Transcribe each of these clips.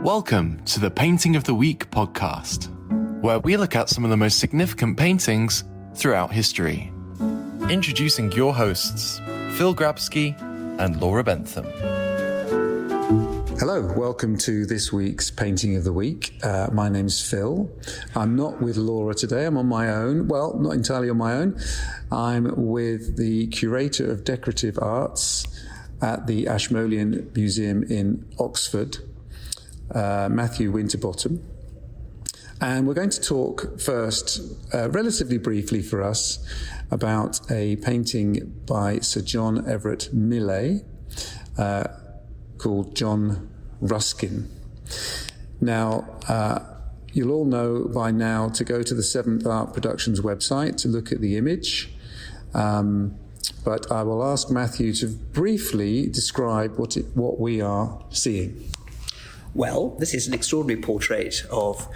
Welcome to the Painting of the Week podcast, where we look at some of the most significant paintings throughout history. Introducing your hosts, Phil Grabsky and Laura Bentham. Hello, welcome to this week's Painting of the Week. My name's Phil. I'm not with Laura today, I'm on my own. Well, not entirely on my own. I'm with the Curator of Decorative Arts at the Ashmolean Museum in Oxford, Matthew Winterbottom. And we're going to talk first, relatively briefly for us, about a painting by Sir John Everett Millais, called John Ruskin. Now, you'll all know by now to go to the Seventh Art Productions website to look at the image, but I will ask Matthew to briefly describe what we are seeing. Well, this is an extraordinary portrait of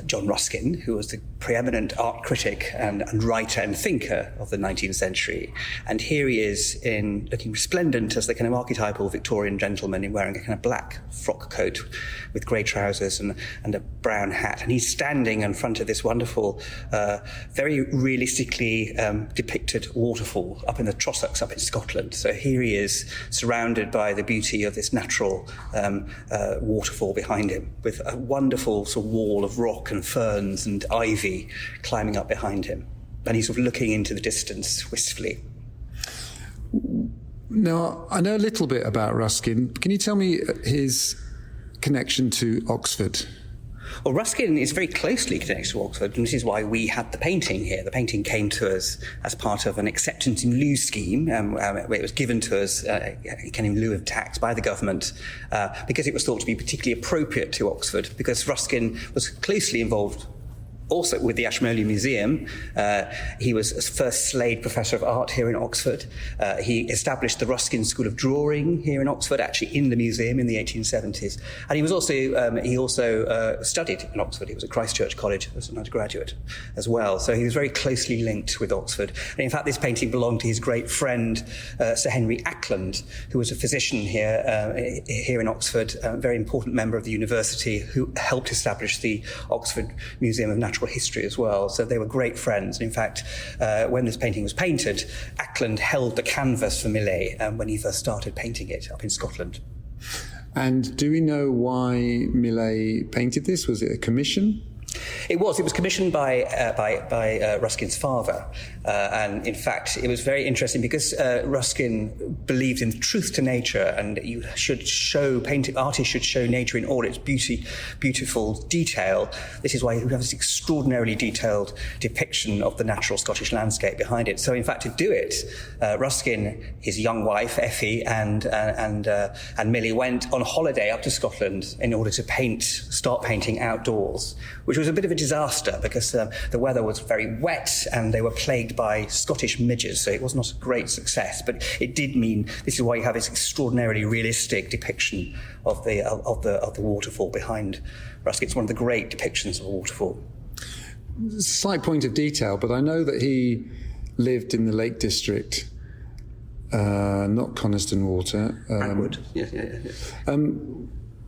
John Ruskin, who was the preeminent art critic and writer and thinker of the 19th century. And here he is looking resplendent as the kind of archetypal Victorian gentleman in wearing a kind of black frock coat with grey trousers and a brown hat. And he's standing in front of this wonderful, very realistically depicted waterfall up in the Trossachs up in Scotland. So here he is surrounded by the beauty of this natural waterfall behind him, with a wonderful sort of wall of rock and ferns and ivy climbing up behind him, and he's sort of looking into the distance wistfully. Now, I know a little bit about Ruskin. Can you tell me his connection to Oxford? Well, Ruskin is very closely connected to Oxford, and this is why we had the painting here. The painting came to us as part of an acceptance in lieu scheme, where it was given to us in lieu of tax by the government, because it was thought to be particularly appropriate to Oxford, because Ruskin was closely involved also with the Ashmolean Museum. He was first Slade Professor of Art here in Oxford. He established the Ruskin School of Drawing here in Oxford, actually in the museum in the 1870s. And he also studied in Oxford. He was at Christ Church College as an undergraduate as well. So he was very closely linked with Oxford. And in fact, this painting belonged to his great friend, Sir Henry Ackland, who was a physician here in Oxford, a very important member of the university, who helped establish the Oxford Museum of Natural History as well. So they were great friends. In fact, when this painting was painted, Ackland held the canvas for Millais when he first started painting it up in Scotland. And do we know why Millais painted this? Was it a commission? It was commissioned by Ruskin's father, and in fact it was very interesting because Ruskin believed in truth to nature, and artists should show nature in all its beautiful detail. This is why we have this extraordinarily detailed depiction of the natural Scottish landscape behind it. So in fact, to do it, Ruskin, his young wife Effie, and Millie went on holiday up to Scotland in order to start painting outdoors, which was a bit of a disaster because the weather was very wet and they were plagued by Scottish midges, so it was not a great success. But it did mean this is why you have this extraordinarily realistic depiction of the waterfall behind Ruskin. It's one of the great depictions of a waterfall. Slight point of detail, but I know that he lived in the Lake District, not Coniston Water. Brentwood, yeah.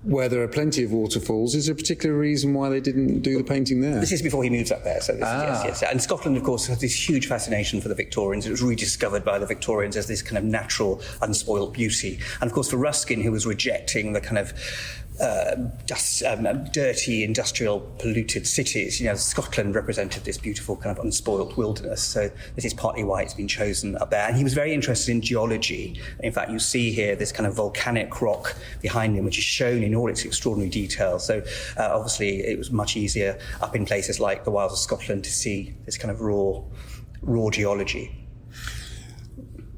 Where there are plenty of waterfalls. Is there a particular reason why they didn't do the painting there? This is before he moves up there. So yes. And Scotland, of course, has this huge fascination for the Victorians. It was rediscovered by the Victorians as this kind of natural, unspoilt beauty. And of course, for Ruskin, who was rejecting the kind of dirty, industrial, polluted cities, Scotland represented this beautiful kind of unspoilt wilderness. So this is partly why it's been chosen up there. And he was very interested in geology. In fact, you see here this kind of volcanic rock behind him, which is shown in all its extraordinary detail. So obviously it was much easier up in places like the wilds of Scotland to see this kind of raw geology.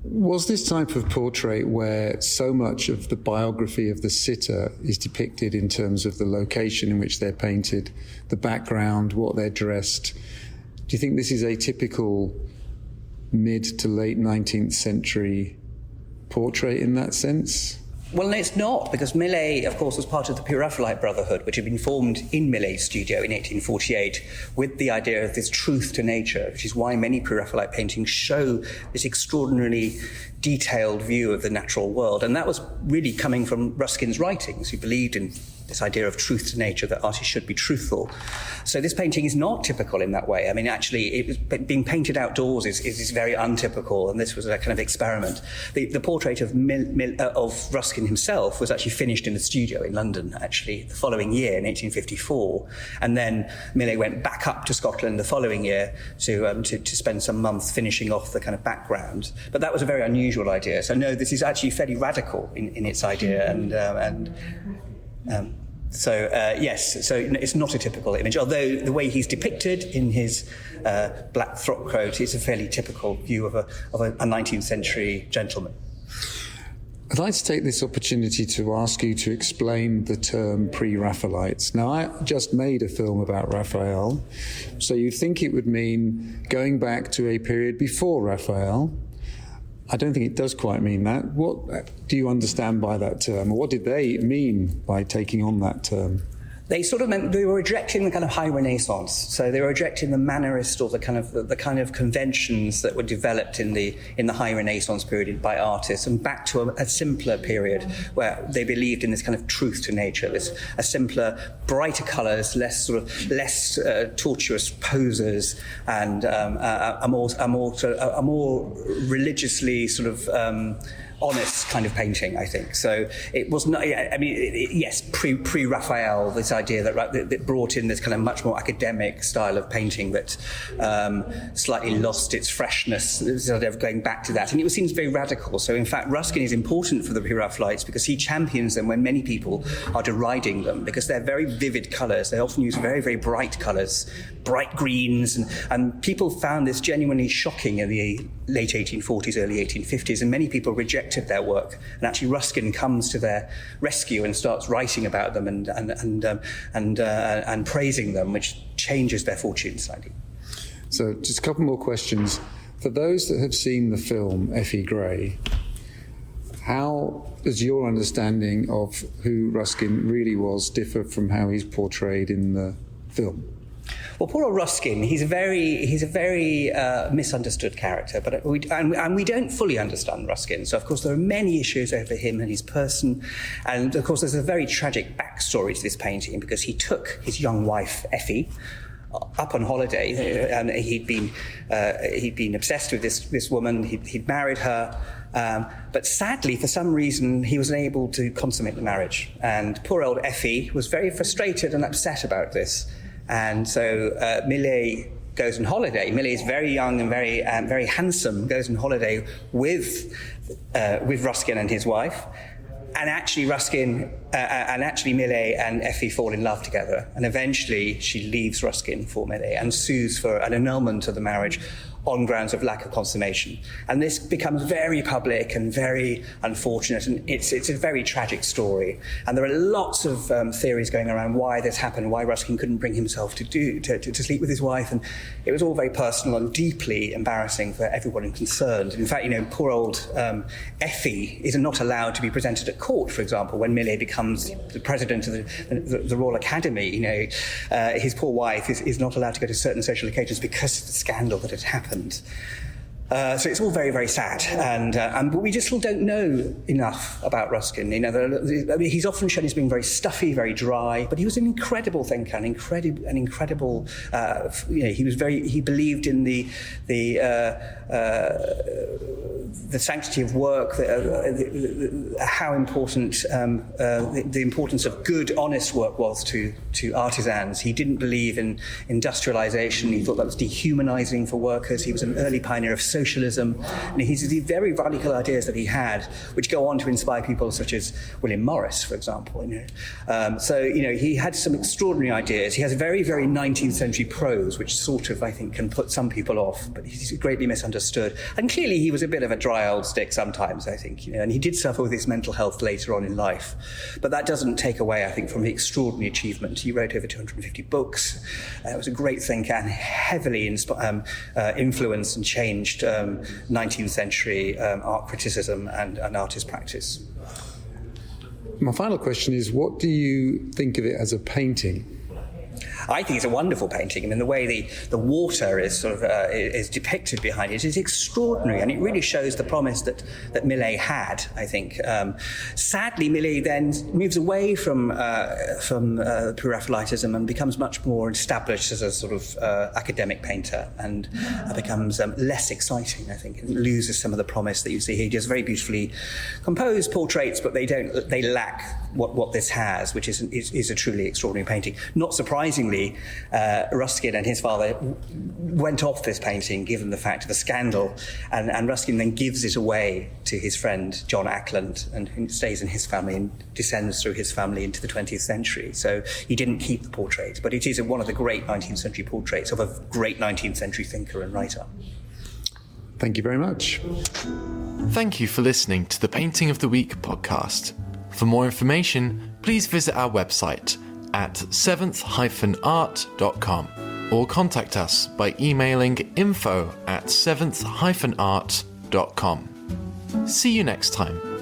Was this type of portrait where so much of the biography of the sitter is depicted in terms of the location in which they're painted, the background, what they're dressed? Do you think this is a typical mid to late 19th century portrait in that sense? Well, no, it's not, because Millais, of course, was part of the Pre-Raphaelite Brotherhood, which had been formed in Millais' studio in 1848 with the idea of this truth to nature, which is why many Pre-Raphaelite paintings show this extraordinarily detailed view of the natural world. And that was really coming from Ruskin's writings. He believed in this idea of truth to nature, that artists should be truthful. So this painting is not typical in that way. I mean, actually, it was being painted outdoors is very untypical, and this was a kind of experiment. The portrait of Ruskin himself was actually finished in the studio in London, actually, the following year in 1854, and then Millais went back up to Scotland the following year to spend some months finishing off the kind of background. But that was a very unusual idea. So no, this is actually fairly radical in its idea, yes, so it's not a typical image, although the way he's depicted in his black frock coat is a fairly typical view of a 19th century gentleman. I'd like to take this opportunity to ask you to explain the term pre-Raphaelites. Now, I just made a film about Raphael, so you'd think it would mean going back to a period before Raphael. I don't think it does quite mean that. What do you understand by that term, or what did they mean by taking on that term? They sort of meant they were rejecting the kind of high Renaissance. So they were rejecting the mannerist or the kind of conventions that were developed in the high Renaissance period by artists, and back to a simpler period where they believed in this kind of truth to nature, a simpler, brighter colours, less tortuous poses, and a more religiously sort of honest kind of painting, I think. So it was not, I mean, yes, pre-Raphael, this idea that brought in this kind of much more academic style of painting that slightly lost its freshness, this idea of going back to that. And it seems very radical. So in fact, Ruskin is important for the pre-Raphaelites because he champions them when many people are deriding them, because they're very vivid colours. They often use very, very bright colours, bright greens, and people found this genuinely shocking in the late 1840s, early 1850s, and many people rejected their work. And actually Ruskin comes to their rescue and starts writing about them and praising them, which changes their fortune slightly. So just a couple more questions. For those that have seen the film Effie Gray, how does your understanding of who Ruskin really was differ from how he's portrayed in the film? Well, poor old Ruskin, he's a very misunderstood character, but we don't fully understand Ruskin. So, of course, there are many issues over him and his person, and of course, there's a very tragic backstory to this painting because he took his young wife Effie up on holiday, and he'd been obsessed with this woman. He'd married her. But sadly, for some reason, he was unable to consummate the marriage, and poor old Effie was very frustrated and upset about this. And so Millais goes on holiday. Millais is very young and very handsome, goes on holiday with Ruskin and his wife. And actually Millais and Effie fall in love together. And eventually she leaves Ruskin for Millais and sues for an annulment of the marriage on grounds of lack of consummation. And this becomes very public and very unfortunate, and it's a very tragic story. And there are lots of theories going around why this happened, why Ruskin couldn't bring himself to sleep with his wife, and it was all very personal and deeply embarrassing for everyone concerned. In fact, poor old Effie is not allowed to be presented at court, for example, when Millais becomes the president of the Royal Academy. His poor wife is not allowed to go to certain social occasions because of the scandal that had happened. So it's all very, very sad, but we just still don't know enough about Ruskin. He's often shown as being very stuffy, very dry, but he was an incredible thinker, an incredible. He believed in the sanctity of work, how important the importance of good, honest work was to artisans. He didn't believe in industrialization. He thought that was dehumanizing for workers. He was an early pioneer of socialism. And he's the very radical ideas that he had, which go on to inspire people such as William Morris, for example. He had some extraordinary ideas. He has very, very 19th century prose, which sort of, I think, can put some people off, but he's greatly misunderstood. And clearly he was a bit of a dry old stick sometimes, I think, and he did suffer with his mental health later on in life. But that doesn't take away, I think, from the extraordinary achievement. He wrote over 250 books. Was a great thinker and heavily influenced and changed 19th century art criticism and artist practice. My final question is, what do you think of it as a painting? I think it's a wonderful painting. I mean, the way the water is sort of is depicted behind it is extraordinary, and it really shows the promise that Millais had, I think. Sadly, Millais then moves away from Pre-Raphaelitism and becomes much more established as a sort of academic painter, and becomes less exciting, I think. It loses some of the promise that you see here. He does very beautifully composed portraits, but they lack what this has, which is a truly extraordinary painting. Not surprisingly, Ruskin and his father went off this painting, given the fact of the scandal, and Ruskin then gives it away to his friend John Ackland, and it stays in his family and descends through his family into the 20th century. So he didn't keep the portrait, but it is one of the great 19th century portraits of a great 19th century thinker and writer. Thank you very much. Thank you for listening to the Painting of the Week podcast. For more information, please visit our website at seventh-art.com or contact us by emailing info@seventh-art.com. See you next time.